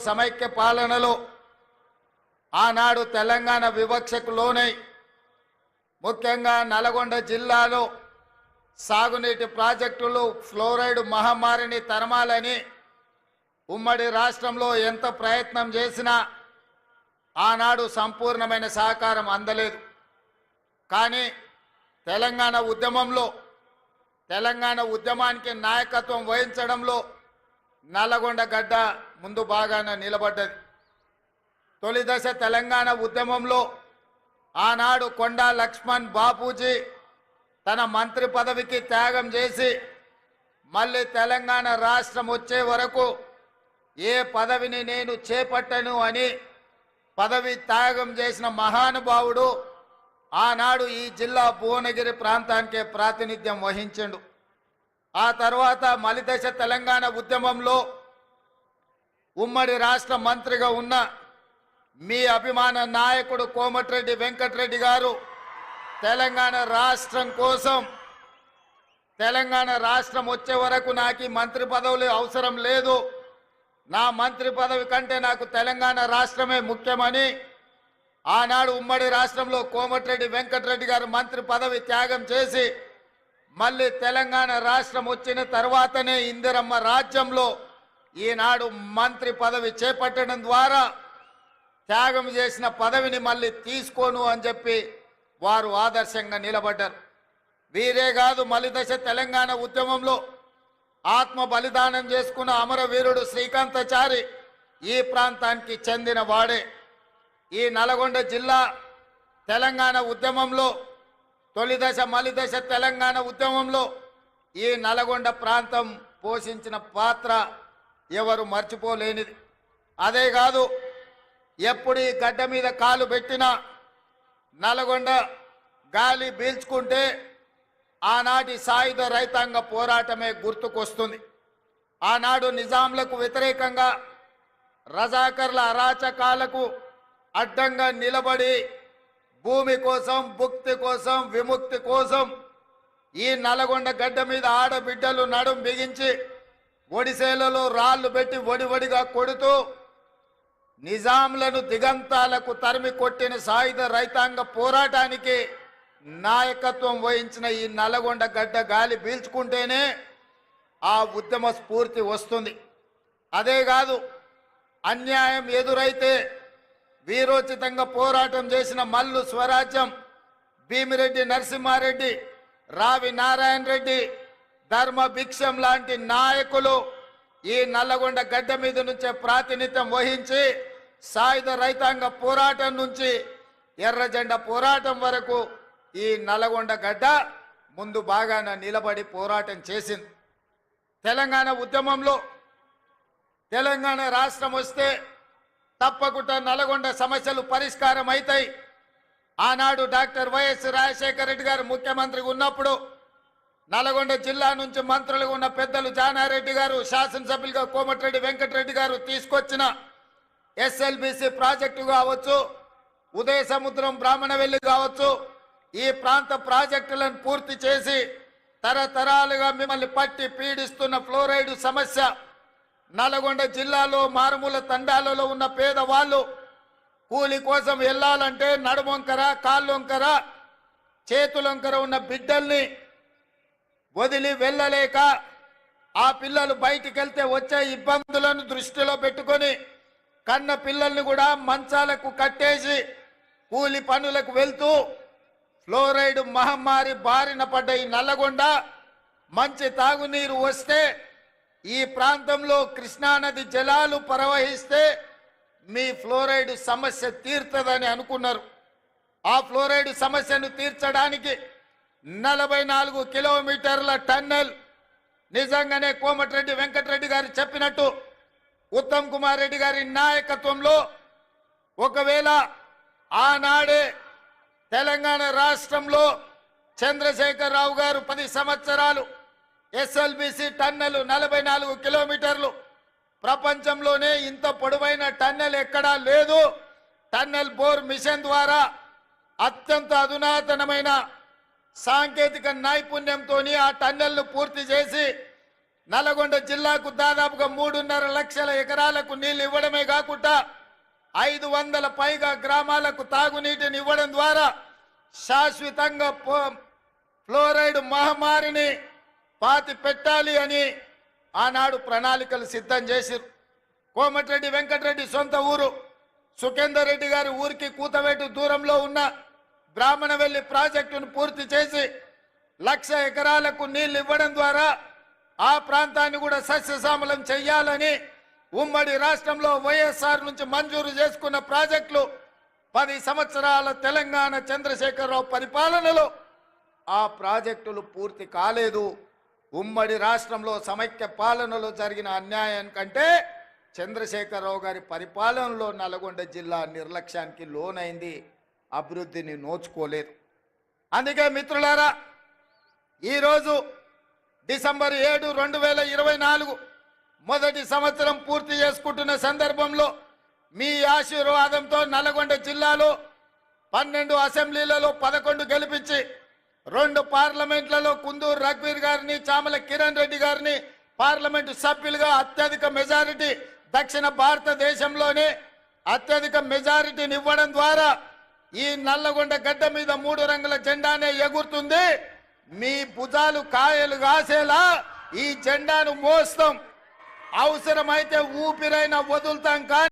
సమైక్య పాలనలో ఆనాడు తెలంగాణ వివక్షకు లోనై ముఖ్యంగా నల్గొండ జిల్లాలో సాగునీటి ప్రాజెక్టులు ఫ్లోరైడ్ మహమ్మారిని తరమాలని ఉమ్మడి రాష్ట్రంలో ఎంత ప్రయత్నం చేసినా ఆనాడు సంపూర్ణమైన సహకారం అందలేదు. కానీ తెలంగాణ ఉద్యమానికి నాయకత్వం వహించడంలో నల్లగొండ గడ్డ ముందు బాగానే నిలబడ్డది. తొలి దశ తెలంగాణ ఉద్యమంలో ఆనాడు కొండా లక్ష్మణ్ బాపూజీ తన మంత్రి పదవికి త్యాగం చేసి మళ్ళీ తెలంగాణ రాష్ట్రం వచ్చే వరకు ఏ పదవిని నేను చేపట్టను అని పదవి త్యాగం చేసిన మహానుభావుడు ఆనాడు ఈ జిల్లా భువనగిరి ప్రాంతానికే ప్రాతినిధ్యం వహించిండు. ఆ తర్వాత మలిదశ తెలంగాణ ఉద్యమంలో ఉమ్మడి రాష్ట్ర మంత్రిగా ఉన్న మీ అభిమాన నాయకుడు కోమటిరెడ్డి వెంకటరెడ్డి గారు తెలంగాణ రాష్ట్రం వచ్చే వరకు నాకు మంత్రి పదవులు అవసరం లేదు, నా మంత్రి పదవి కంటే నాకు తెలంగాణ రాష్ట్రమే ముఖ్యమని ఆనాడు ఉమ్మడి రాష్ట్రంలో కోమటిరెడ్డి వెంకటరెడ్డి గారు మంత్రి పదవి త్యాగం చేసి మళ్ళీ తెలంగాణ రాష్ట్రం వచ్చిన తర్వాతనే ఇందిరమ్మ రాజ్యంలో ఈనాడు మంత్రి పదవి చేపట్టడం ద్వారా త్యాగం చేసిన పదవిని మళ్ళీ తీసుకోను అని చెప్పి వారు ఆదర్శంగా నిలబడ్డారు. వీరే కాదు, మలిదశ తెలంగాణ ఉద్యమంలో ఆత్మ బలిదానం చేసుకున్న అమరవీరుడు శ్రీకాంతాచారి ఈ ప్రాంతానికి చెందిన వాడే. ఈ నల్గొండ జిల్లా తెలంగాణ ఉద్యమంలో తొలి దశ మలిదశ తెలంగాణ ఉద్యమంలో ఈ నల్గొండ ప్రాంతం పోషించిన పాత్ర ఎవరు మర్చిపోలేనిది. అదే కాదు, ఎప్పుడు ఈ గడ్డ మీద కాలు పెట్టినా నల్గొండ గాలి పీల్చుకుంటే ఆనాటి సాయుధ రైతాంగ పోరాటమే గుర్తుకొస్తుంది. ఆనాడు నిజాంలకు వ్యతిరేకంగా రజాకర్ల అరాచకాలకు అడ్డంగా నిలబడి భూమి కోసం, భుక్తి కోసం, విముక్తి కోసం ఈ నల్గొండ గడ్డ మీద ఆడబిడ్డలు నడుం బిగించి ఒడిసేలలో రాళ్లు పెట్టి వడివడిగా కొడుతూ నిజాంలను దిగంతాలకు తరిమి కొట్టిన సాయుధ రైతాంగ పోరాటానికి నాయకత్వం వహించిన ఈ నల్గొండ గడ్డ గాలి పీల్చుకుంటేనే ఆ ఉద్యమ స్ఫూర్తి వస్తుంది. అదే కాదు, అన్యాయం ఎదురైతే వీరోచితంగా పోరాటం చేసిన మల్లు స్వరాజ్యం, భీమిరెడ్డి నరసింహారెడ్డి, రావి నారాయణ రెడ్డి, ధర్మ భిక్షం లాంటి నాయకులు ఈ నల్లగొండ గడ్డ మీద నుంచే ప్రాతినిధ్యం వహించి సాయుధ రైతాంగ పోరాటం నుంచి ఎర్ర జెండా పోరాటం వరకు ఈ నల్లగొండ గడ్డ ముందు బాగానే నిలబడి పోరాటం చేసింది. తెలంగాణ ఉద్యమంలో తెలంగాణ రాష్ట్రం వస్తే తప్పకుండా నల్గొండ సమస్యలు పరిష్కారం అవుతాయి. ఆనాడు డాక్టర్ వైఎస్ రాజశేఖర రెడ్డి గారు ముఖ్యమంత్రిగా ఉన్నప్పుడు నల్గొండ జిల్లా నుంచి మంత్రులుగా ఉన్న పెద్దలు జానారెడ్డి గారు, శాసనసభ్యులుగా కోమటిరెడ్డి వెంకటరెడ్డి గారు తీసుకొచ్చిన ఎస్ఎల్బిసి ప్రాజెక్టు కావచ్చు, ఉదయ సముద్రం బ్రాహ్మణవెల్లి కావచ్చు, ఈ ప్రాంత ప్రాజెక్టులను పూర్తి చేసి తరతరాలుగా మిమ్మల్ని పట్టి పీడిస్తున్న ఫ్లోరైడ్ సమస్య, నల్గొండ జిల్లాలో మారుమూల తండాలలో ఉన్న పేదవాళ్ళు కూలి కోసం వెళ్ళాలంటే నడుమొంకర, కాళ్ళొంకర, చేతులొంకర ఉన్న బిడ్డల్ని వదిలి వెళ్ళలేక ఆ పిల్లలు బయటికి వెళ్తే వచ్చే ఇబ్బందులను దృష్టిలో పెట్టుకొని కన్న పిల్లల్ని కూడా మంచాలకు కట్టేసి కూలి పనులకు వెళ్తూ ఫ్లోరైడ్ మహమ్మారి బారిన పడ్డ ఈ నల్లగొండ మంచి తాగునీరు వస్తే ఈ ప్రాంతంలో కృష్ణానది జలాలు ప్రవహిస్తే మీ ఫ్లోరైడ్ సమస్య తీరుతుందని అనుకున్నారు. ఆ ఫ్లోరైడ్ సమస్యను తీర్చడానికి 44 కిలోమీటర్ల టన్నెల్ నిజంగానే కోమటిరెడ్డి వెంకటరెడ్డి గారు చెప్పినట్టు ఉత్తమ్ కుమార్ రెడ్డి గారి నాయకత్వంలో ఒకవేళ ఆనాడే తెలంగాణ రాష్ట్రంలో చంద్రశేఖర్ రావు గారు 10 సంవత్సరాలు ఎస్ఎల్బిసి టన్నెల్ 44 కిలోమీటర్లు, ప్రపంచంలోనే ఇంత పొడవైన టన్నెల్ ఎక్కడా లేదు. టన్నెల్ బోర్ మిషన్ ద్వారా అత్యంత అధునాతనమైన సాంకేతిక నైపుణ్యంతో ఆ టన్నెల్ను పూర్తి చేసి నల్గొండ జిల్లాకు దాదాపుగా 3.5 లక్షల ఎకరాలకు నీళ్లు ఇవ్వడమే కాకుండా 500 పైగా గ్రామాలకు తాగునీటిని ఇవ్వడం ద్వారా శాశ్వతంగా ఫ్లోరైడ్ మహమ్మారిని పాతి పెట్టాలి అని ఆనాడు ప్రణాళికలు సిద్ధం చేశారు. కోమటిరెడ్డి వెంకటరెడ్డి సొంత ఊరు సుఖేందర్ రెడ్డి గారి ఊరికి కూతవేటు దూరంలో ఉన్న బ్రాహ్మణవెల్లి ప్రాజెక్టును పూర్తి చేసి 1,00,000 ఎకరాలకు నీళ్లు ఇవ్వడం ద్వారా ఆ ప్రాంతాన్ని కూడా సస్యశ్యామలం చెయ్యాలని ఉమ్మడి రాష్ట్రంలో వైఎస్ఆర్ నుంచి మంజూరు చేసుకున్న ప్రాజెక్టులు 10 సంవత్సరాల తెలంగాణ చంద్రశేఖరరావు పరిపాలనలో ఆ ప్రాజెక్టులు పూర్తి కాలేదు. ఉమ్మడి రాష్ట్రంలో సమైక్య పాలనలో జరిగిన అన్యాయం కంటే చంద్రశేఖరరావు గారి పరిపాలనలో నల్గొండ జిల్లా నిర్లక్ష్యానికి లోనైంది, అభివృద్ధిని నోచుకోలేదు. అందుకే మిత్రులారా, ఈరోజు డిసెంబర్ 7, 2024 మొదటి సంవత్సరం పూర్తి చేసుకుంటున్న సందర్భంలో మీ ఆశీర్వాదంతో నల్గొండ జిల్లాలో 12 అసెంబ్లీలలో 11 గెలిపించి 2 పార్లమెంట్లలో కుందూరు రఘువీర్ గారిని, చామల కిరణ్ రెడ్డి గారిని పార్లమెంటు సభ్యులుగా అత్యధిక మెజారిటీ, దక్షిణ భారతదేశంలోనే అత్యధిక మెజారిటీని ఇవ్వడం ద్వారా ఈ నల్లగొండ గడ్డ మీద 3 రంగుల జెండానే ఎగురుతుంది. మీ భుజాలు కాయలు కాసేలా ఈ జెండాను మోస్తాం, అవసరమైతే ఊపిరైనా వదులుతాం. కానీ